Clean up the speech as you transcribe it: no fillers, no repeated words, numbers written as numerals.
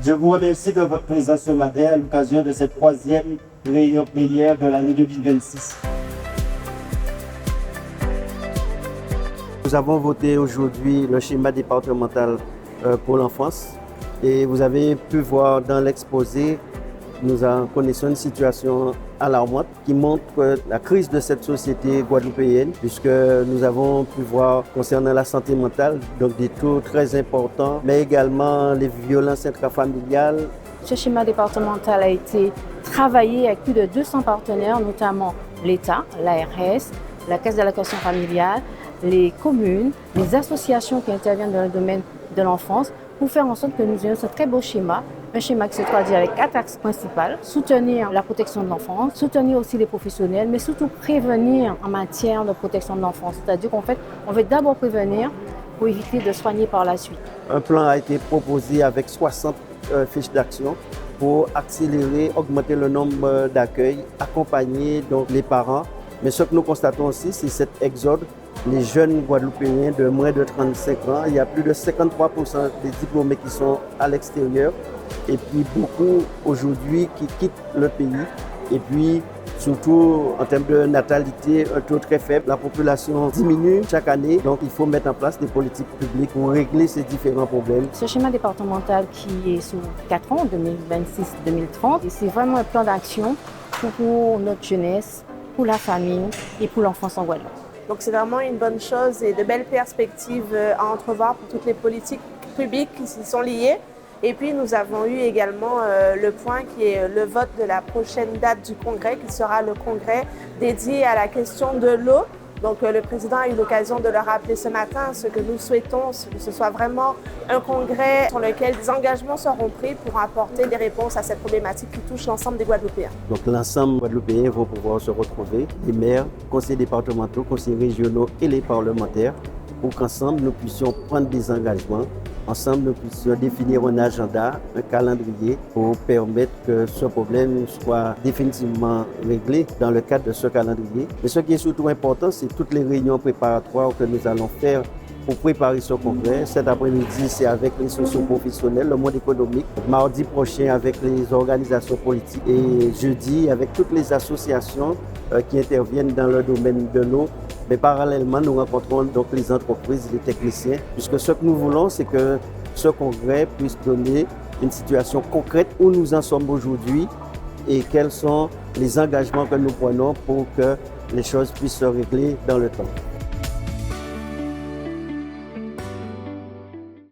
Je vous remercie de votre présence ce matin à l'occasion de cette troisième réunion plénière de l'année 2026. Nous avons voté aujourd'hui le schéma départemental pour l'enfance et vous avez pu voir dans l'exposé, nous en connaissons une situation alarmante qui montre la crise de cette société guadeloupéenne, puisque nous avons pu voir concernant la santé mentale donc des taux très importants, mais également les violences intrafamiliales. Ce schéma départemental a été travaillé avec plus de 200 partenaires, notamment l'État, l'ARS, la Caisse d'allocation familiale, les communes, les associations qui interviennent dans le domaine de l'enfance, pour faire en sorte que nous ayons ce très beau schéma, un schéma qui se traduit avec 4 axes principaux: soutenir la protection de l'enfance, soutenir aussi les professionnels, mais surtout prévenir en matière de protection de l'enfance. C'est-à-dire qu'en fait, on veut d'abord prévenir pour éviter de soigner par la suite. Un plan a été proposé avec 60 fiches d'action pour accélérer, augmenter le nombre d'accueils, accompagner donc les parents. Mais ce que nous constatons aussi, c'est cet exode. Les jeunes Guadeloupéens de moins de 35 ans, il y a plus de 53% des diplômés qui sont à l'extérieur. Et puis beaucoup aujourd'hui qui quittent le pays. Et puis surtout en termes de natalité, un taux très faible. La population diminue chaque année. Donc il faut mettre en place des politiques publiques pour régler ces différents problèmes. Ce schéma départemental qui est sur 4 ans, 2026-2030, c'est vraiment un plan d'action pour notre jeunesse, pour la famille et pour l'enfance en Guadeloupe. Donc c'est vraiment une bonne chose et de belles perspectives à entrevoir pour toutes les politiques publiques qui s'y sont liées. Et puis nous avons eu également le point qui est le vote de la prochaine date du congrès, qui sera le congrès dédié à la question de l'eau. Donc le président a eu l'occasion de le rappeler ce matin. Ce que nous souhaitons, c'est que ce soit vraiment un congrès sur lequel des engagements seront pris pour apporter des réponses à cette problématique qui touche l'ensemble des Guadeloupéens. Donc l'ensemble guadeloupéen va pouvoir se retrouver, les maires, conseillers départementaux, conseillers régionaux et les parlementaires, pour qu'ensemble nous puissions prendre des engagements. Ensemble, nous puissions définir un agenda, un calendrier pour permettre que ce problème soit définitivement réglé dans le cadre de ce calendrier. Mais ce qui est surtout important, c'est toutes les réunions préparatoires que nous allons faire pour préparer ce congrès. Cet après-midi, c'est avec les socio-professionnels, le monde économique. Mardi prochain, avec les organisations politiques. Et jeudi, avec toutes les associations qui interviennent dans le domaine de l'eau. Mais parallèlement, nous rencontrons donc les entreprises, les techniciens, puisque ce que nous voulons, c'est que ce congrès puisse donner une situation concrète où nous en sommes aujourd'hui et quels sont les engagements que nous prenons pour que les choses puissent se régler dans le temps.